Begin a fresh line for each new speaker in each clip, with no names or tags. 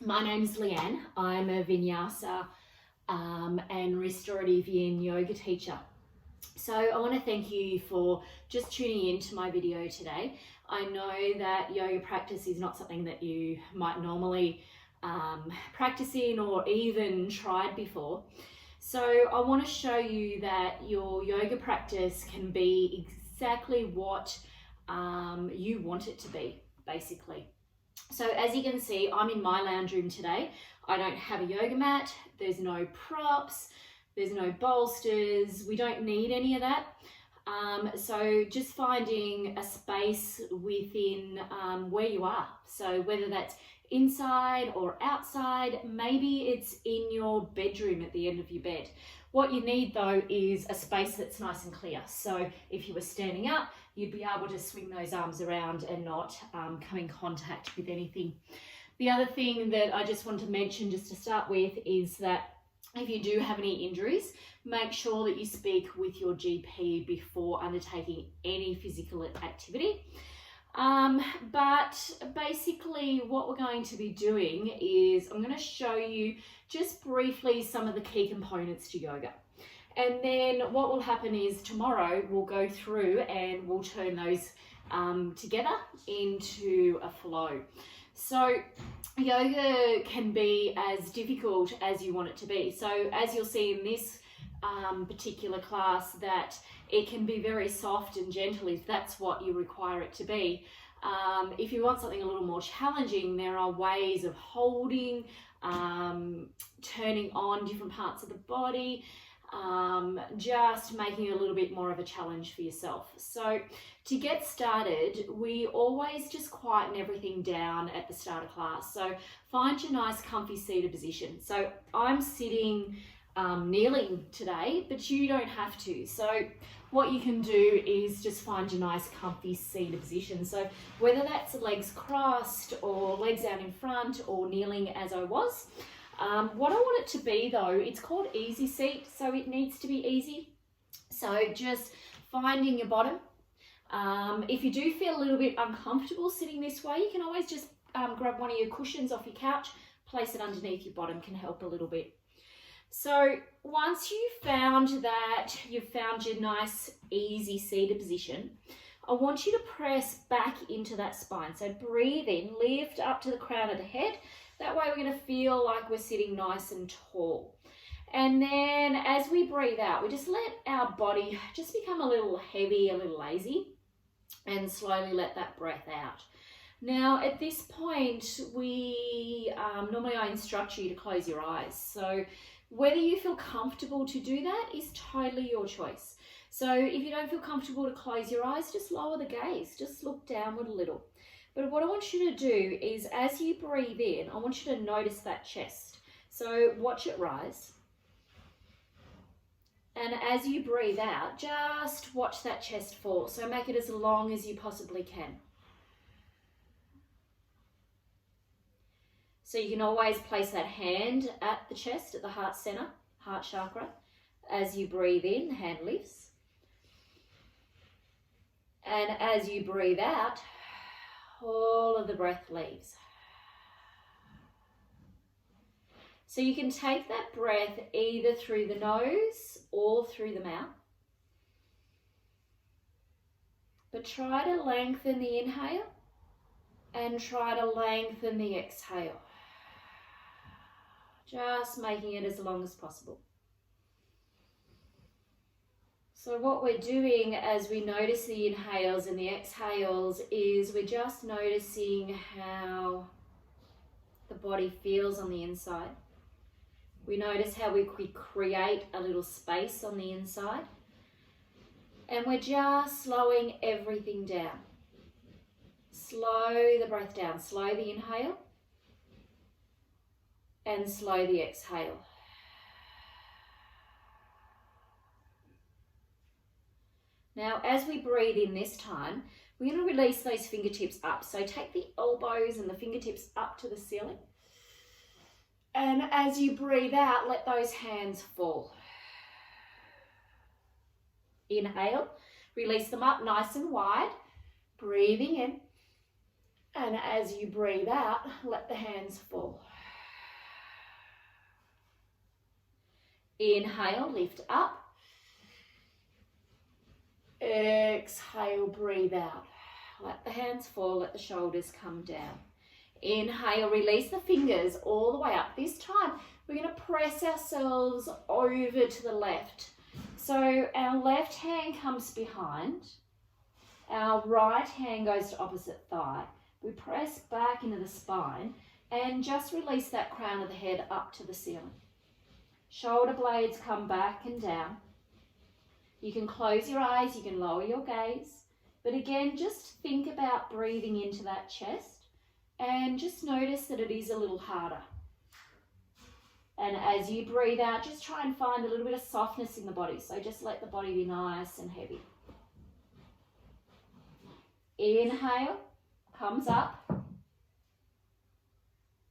My name's Leanne. I'm a vinyasa and restorative yin yoga teacher. So I want to thank you for just tuning in to my video today. I know that yoga practice is not something that you might normally practice in or even tried before. So I want to show you that your yoga practice can be exactly what you want it to be, basically. So as you can see, I'm in my lounge room today. I don't have a yoga mat, there's no props, there's no bolsters, we don't need any of that. So just finding a space within where you are. So whether that's inside or outside, maybe it's in your bedroom at the end of your bed. What you need though is a space that's nice and clear. So if you were standing up, you'd be able to swing those arms around and not come in contact with anything. The other thing that I just want to mention just to start with is that if you do have any injuries, make sure that you speak with your GP before undertaking any physical activity. But basically what we're going to be doing is I'm going to show you just briefly some of the key components to yoga. And then what will happen is tomorrow we'll go through and we'll turn those together into a flow. So yoga can be as difficult as you want it to be. So as you'll see in this particular class, that it can be very soft and gentle if that's what you require it to be. If you want something a little more challenging, there are ways of holding, turning on different parts of the body, just making it a little bit more of a challenge for yourself. So to get started, we always just quieten everything down at the start of class. So find your nice comfy seated position. So I'm sitting kneeling today, but you don't have to. So what you can do is just find your nice comfy seated position. So whether that's legs crossed or legs out in front or kneeling as I was, what I want it to be though, it's called easy seat, so it needs to be easy. So just finding your bottom. If you do feel a little bit uncomfortable sitting this way, you can always just grab one of your cushions off your couch, place it underneath your bottom, can help a little bit. So once you've found that you've found your nice easy seated position, I want you to press back into that spine. So breathe in, lift up to the crown of the head. That way we're going to feel like we're sitting nice and tall. And then as we breathe out, we just let our body just become a little heavy, a little lazy, and slowly let that breath out. Now at this point, normally I instruct you to close your eyes. So whether you feel comfortable to do that is totally your choice. So if you don't feel comfortable to close your eyes, just lower the gaze, just look downward a little. But what I want you to do is as you breathe in, I want you to notice that chest. So watch it rise. And as you breathe out, just watch that chest fall. So make it as long as you possibly can. So you can always place that hand at the chest, at the heart center, heart chakra. As you breathe in, the hand lifts. And as you breathe out, all of the breath leaves. So you can take that breath either through the nose or through the mouth. But try to lengthen the inhale and try to lengthen the exhale. Just making it as long as possible. So what we're doing as we notice the inhales and the exhales is we're just noticing how the body feels on the inside. We notice how we create a little space on the inside. And we're just slowing everything down. Slow the breath down. Slow the inhale and slow the exhale. Now, as we breathe in this time, we're going to release those fingertips up. So take the elbows and the fingertips up to the ceiling. And as you breathe out, let those hands fall. Inhale, release them up nice and wide, breathing in. And as you breathe out, let the hands fall. Inhale, lift up. Exhale, breathe out. Let the hands fall, let the shoulders come down. Inhale, release the fingers all the way up. This time, we're going to press ourselves over to the left. So our left hand comes behind. Our right hand goes to opposite thigh. We press back into the spine and just release that crown of the head up to the ceiling. Shoulder blades come back and down. You can close your eyes, you can lower your gaze. But again, just think about breathing into that chest and just notice that it is a little harder. And as you breathe out, just try and find a little bit of softness in the body. So just let the body be nice and heavy. Inhale, comes up.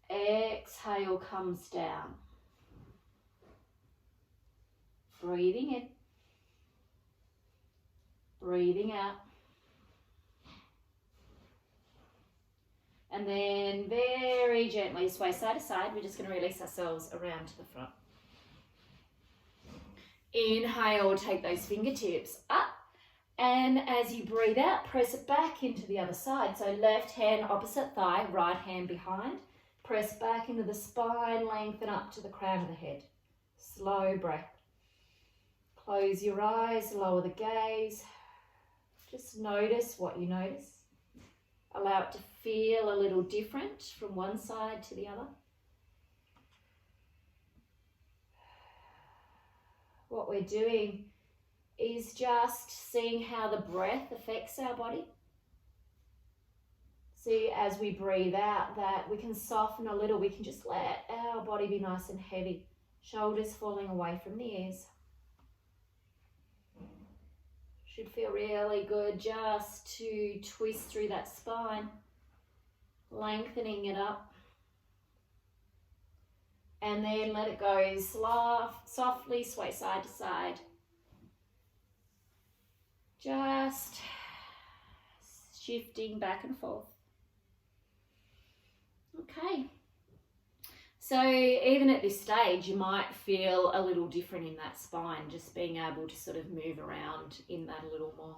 Exhale, comes down. Breathing in. Breathing out. And then very gently sway side to side. We're just going to release ourselves around to the front. Inhale, take those fingertips up. And as you breathe out, press it back into the other side. So left hand opposite thigh, right hand behind. Press back into the spine, lengthen up to the crown of the head. Slow breath. Close your eyes, lower the gaze. Just notice what you notice. Allow it to feel a little different from one side to the other. What we're doing is just seeing how the breath affects our body. See, as we breathe out, that we can soften a little. We can just let our body be nice and heavy. Shoulders falling away from the ears. Should feel really good just to twist through that spine, lengthening it up. And then let it go softly, sway side to side. Just shifting back and forth. Okay. So even at this stage, you might feel a little different in that spine, just being able to sort of move around in that a little more.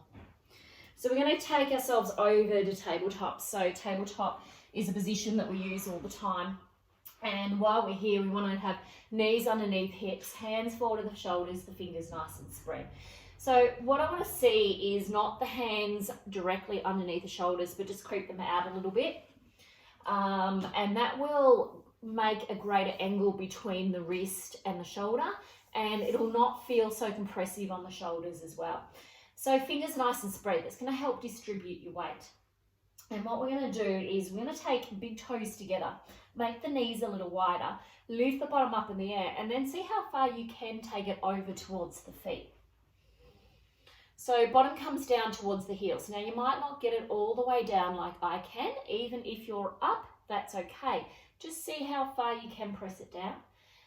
So we're going to take ourselves over to tabletop. So tabletop is a position that we use all the time. And while we're here, we want to have knees underneath hips, hands fall to the shoulders, the fingers nice and spread. So what I want to see is not the hands directly underneath the shoulders, but just creep them out a little bit. And that will make a greater angle between the wrist and the shoulder, and it'll not feel so compressive on the shoulders as well. So fingers nice and spread. That's going to help distribute your weight. And what we're going to do is we're going to take big toes together, make the knees a little wider, lift the bottom up in the air, and then see how far you can take it over towards the feet. So bottom comes down towards the heels. Now you might not get it all the way down like I can. Even if you're up, that's okay. Just see how far you can press it down.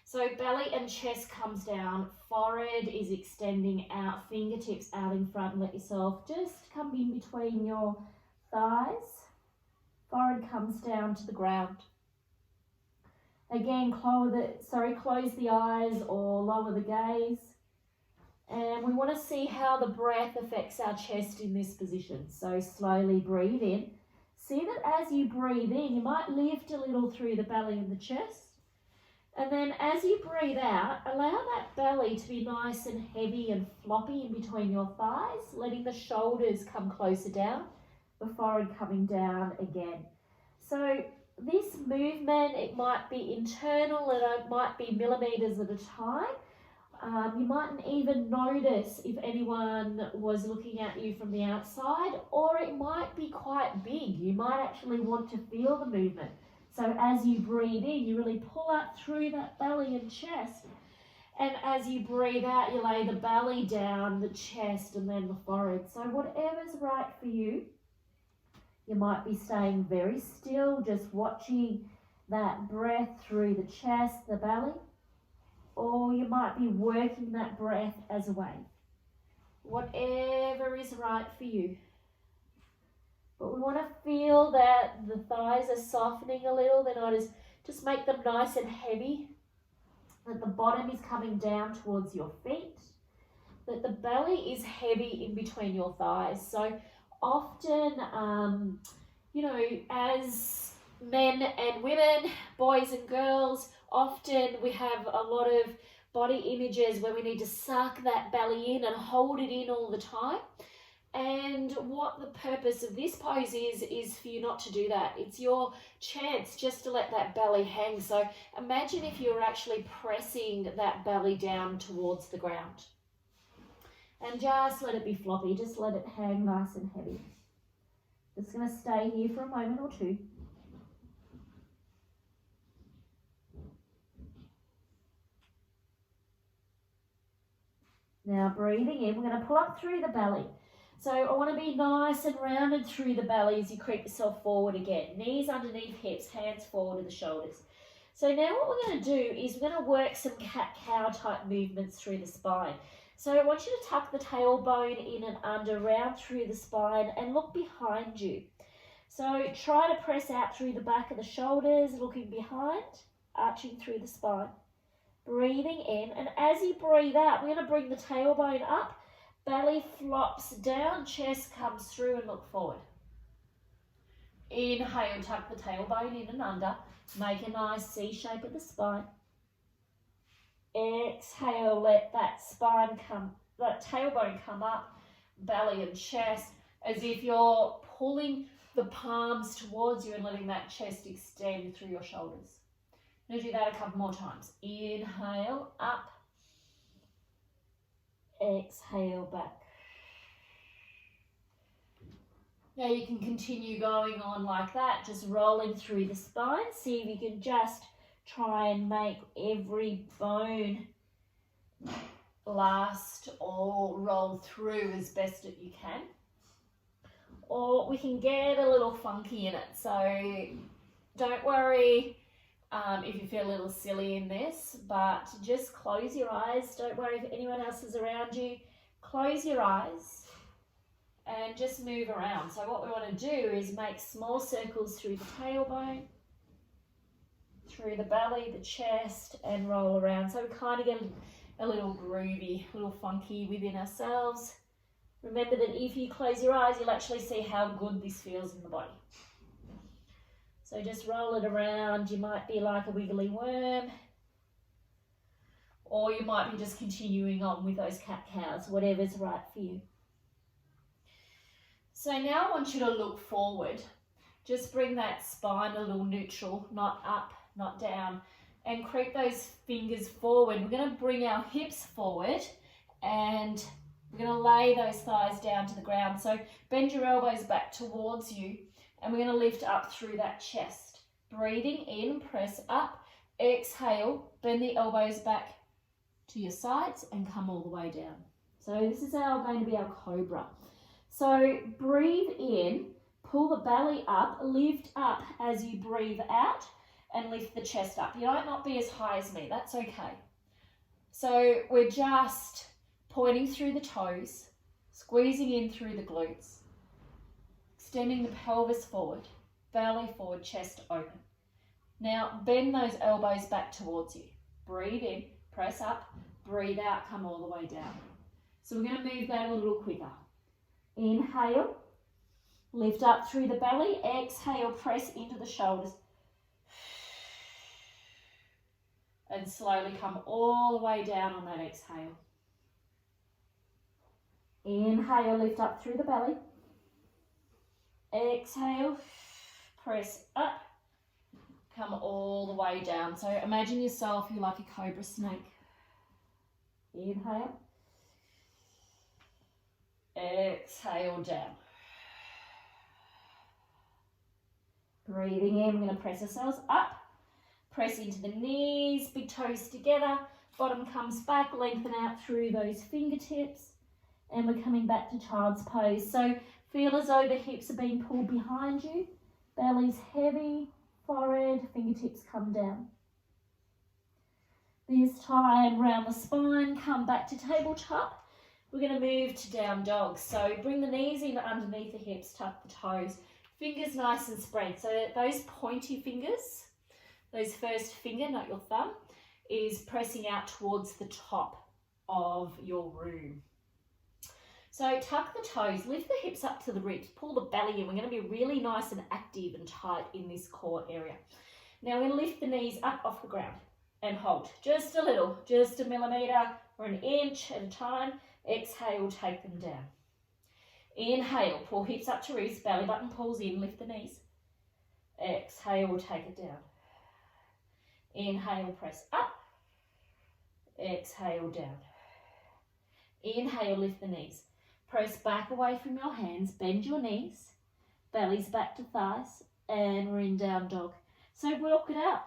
So belly and chest comes down, forehead is extending out, fingertips out in front. Let yourself just come in between your thighs. Forehead comes down to the ground. Again, close the eyes or lower the gaze. And we want to see how the breath affects our chest in this position. So slowly breathe in. See that as you breathe in, you might lift a little through the belly and the chest. And then as you breathe out, allow that belly to be nice and heavy and floppy in between your thighs, letting the shoulders come closer down, the forehead coming down again. So this movement, it might be internal and it might be millimeters at a time. You mightn't even notice if anyone was looking at you from the outside, or it might be quite big. You might actually want to feel the movement. So as you breathe in, you really pull out through that belly and chest. And as you breathe out, you lay the belly down, the chest, and then the forehead. So whatever's right for you. You might be staying very still, just watching that breath through the chest, the belly. Or you might be working that breath as a wave. Whatever is right for you. But we want to feel that the thighs are softening a little. They're not as, just make them nice and heavy. that the bottom is coming down towards your feet, that the belly is heavy in between your thighs. So often, you know, as men and women, boys and girls, often we have a lot of body images where we need to suck that belly in and hold it in all the time. And what the purpose of this pose is for you not to do that. It's your chance just to let that belly hang. So imagine if you're actually pressing that belly down towards the ground. And just let it be floppy. Just let it hang nice and heavy. Just going to stay here for a moment or two. Now breathing in, we're going to pull up through the belly. So I want to be nice and rounded through the belly as you creep yourself forward again. Knees underneath hips, hands forward to the shoulders. So now what we're going to do is we're going to work some cat-cow type movements through the spine. So I want you to tuck the tailbone in and under, round through the spine and look behind you. So try to press out through the back of the shoulders, looking behind, arching through the spine. Breathing in, and as you breathe out, we're going to bring the tailbone up, belly flops down, chest comes through and look forward. Inhale, tuck the tailbone in and under, make a nice C shape of the spine. Exhale, let that tailbone come up, belly and chest, as if you're pulling the palms towards you and letting that chest extend through your shoulders. I'm going to do that a couple more times. Inhale, up. Exhale, back. Now you can continue going on like that, just rolling through the spine. See if you can just try and make every bone last or roll through as best that you can. Or we can get a little funky in it. So don't worry if you feel a little silly in this, but just close your eyes. Don't worry if anyone else is around you. Close your eyes and just move around. So what we want to do is make small circles through the tailbone, through the belly, the chest, and roll around. So we kind of get a little groovy, a little funky within ourselves. Remember that if you close your eyes, you'll actually see how good this feels in the body. So just roll it around. You might be like a wiggly worm, or you might be just continuing on with those cat-cows, whatever's right for you. So now I want you to look forward. Just bring that spine a little neutral, not up, not down, and creep those fingers forward. We're going to bring our hips forward and we're going to lay those thighs down to the ground. So bend your elbows back towards you. And we're going to lift up through that chest. Breathing in, press up. Exhale, bend the elbows back to your sides and come all the way down. So this is going to be our Cobra. So breathe in, pull the belly up, lift up as you breathe out and lift the chest up. You might not be as high as me, that's okay. So we're just pointing through the toes, squeezing in through the glutes. Extending the pelvis forward, belly forward, chest open. Now bend those elbows back towards you. Breathe in, press up, breathe out, come all the way down. So we're going to move that a little quicker. Inhale, lift up through the belly. Exhale, press into the shoulders. And slowly come all the way down on that exhale. Inhale, lift up through the belly. Exhale, press up, come all the way down. So imagine yourself, you're like a cobra snake. Inhale, exhale down. Breathing in, we're going to press ourselves up, press into the knees, big toes together, bottom comes back, lengthen out through those fingertips, and we're coming back to child's pose. So feel as though the hips are being pulled behind you, belly's heavy, forehead, fingertips come down. This time round the spine, come back to tabletop. We're going to move to down dog. So bring the knees in underneath the hips, tuck the toes, fingers nice and spread. So those pointy fingers, those first finger, not your thumb, is pressing out towards the top of your room. So tuck the toes, lift the hips up to the ribs, pull the belly in. We're going to be really nice and active and tight in this core area. Now we're going to lift the knees up off the ground and hold just a little, just a millimetre or an inch at a time. Exhale, take them down. Inhale, pull hips up to wrist, belly button pulls in, lift the knees. Exhale, take it down. Inhale, press up. Exhale, down. Inhale, lift the knees. Press back away from your hands, bend your knees, belly's back to thighs, and we're in down dog. So walk it out.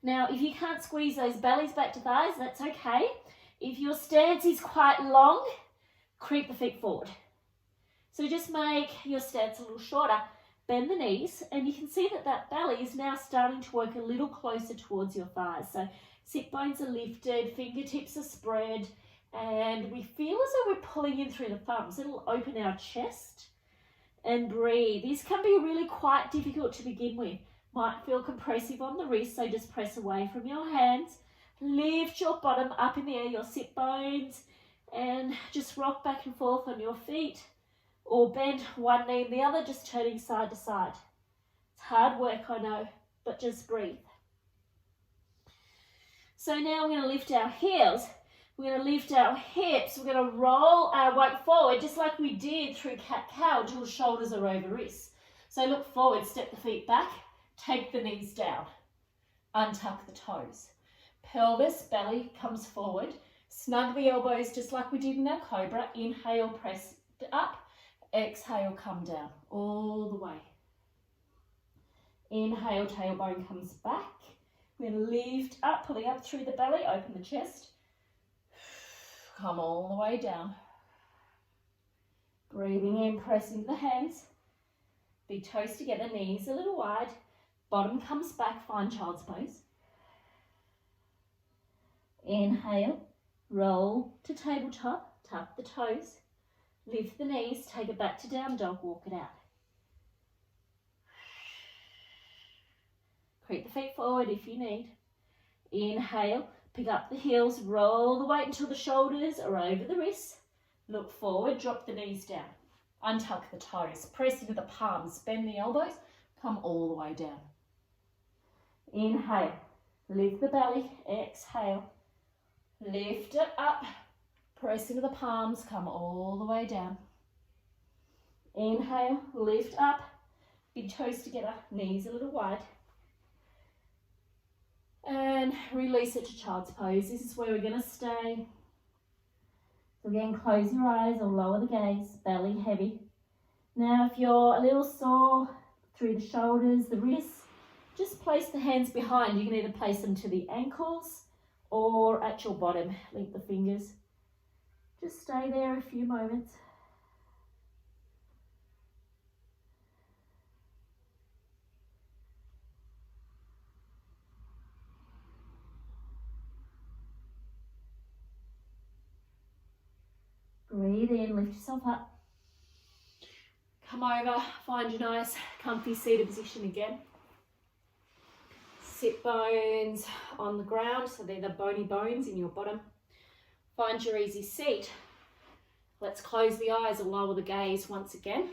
Now, if you can't squeeze those bellies back to thighs, that's okay. If your stance is quite long, creep the feet forward. So just make your stance a little shorter, bend the knees, and you can see that that belly is now starting to work a little closer towards your thighs. So sit bones are lifted, fingertips are spread, and we feel as though we're pulling in through the thumbs. It'll open our chest and breathe. This can be really quite difficult to begin with. Might feel compressive on the wrist, so just press away from your hands. Lift your bottom up in the air, your sit bones, and just rock back and forth on your feet or bend one knee and the other, just turning side to side. It's hard work, I know, but just breathe. So now we're going to lift our heels. We're going to lift our hips. We're going to roll our weight forward, just like we did through cat-cow, until the shoulders are over wrists. So look forward, step the feet back, take the knees down, untuck the toes. Pelvis, belly comes forward. Snug the elbows, just like we did in our Cobra. Inhale, press up. Exhale, come down, all the way. Inhale, tailbone comes back. We're going to lift up, pulling up through the belly, open the chest. Come all the way down. Breathing in, press into the hands. Big toes together, knees a little wide. Bottom comes back, find child's pose. Inhale, roll to tabletop, tuck the toes. Lift the knees, take it back to down dog, walk it out. Creep the feet forward if you need. Inhale, pick up the heels, roll the weight until the shoulders are over the wrists. Look forward, drop the knees down. Untuck the toes, press into the palms, bend the elbows, come all the way down. Inhale, lift the belly, exhale. Lift it up, press into the palms, come all the way down. Inhale, lift up, big toes together, knees a little wide. And release it to child's pose. This is where we're going to stay. So again, close your eyes or lower the gaze, belly heavy. Now if you're a little sore through the shoulders, the wrists, just place the hands behind. You can either place them to the ankles or at your bottom. Link the fingers. Just stay there a few moments. Breathe in, lift yourself up. Come over, find your nice comfy seated position again. Sit bones on the ground, so they're the bony bones in your bottom. Find your easy seat. Let's close the eyes or lower the gaze once again.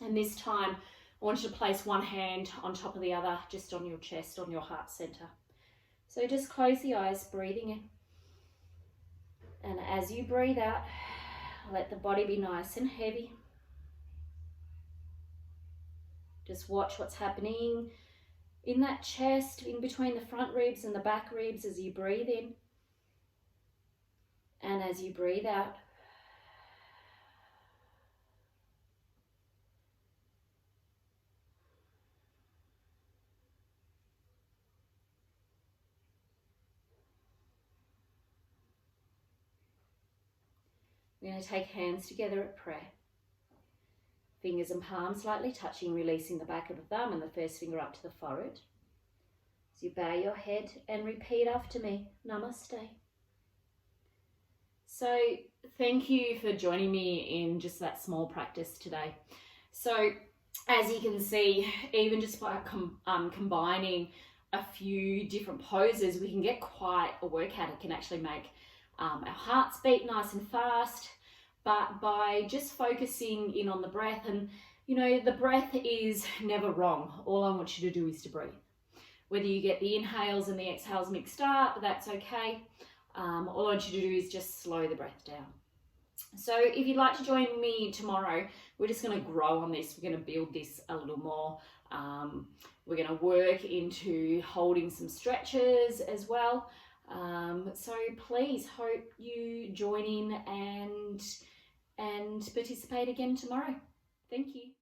And this time, I want you to place one hand on top of the other, just on your chest, on your heart center. So just close the eyes, breathing in. And as you breathe out, let the body be nice and heavy. Just watch what's happening in that chest, in between the front ribs and the back ribs as you breathe in. And as you breathe out, we're going to take hands together at prayer. Fingers and palms lightly touching, releasing the back of the thumb and the first finger up to the forehead. As you bow your head and repeat after me, Namaste. So thank you for joining me in just that small practice today. So as you can see, even just by combining a few different poses, we can get quite a workout. It can actually make our hearts beat nice and fast. But by just focusing in on the breath, and you know, the breath is never wrong. All I want you to do is to breathe. Whether you get the inhales and the exhales mixed up, that's okay. All I want you to do is just slow the breath down. So if you'd like to join me tomorrow, we're just going to grow on this. We're going to build this a little more. We're going to work into holding some stretches as well. So please hope you join in and participate again tomorrow. Thank you.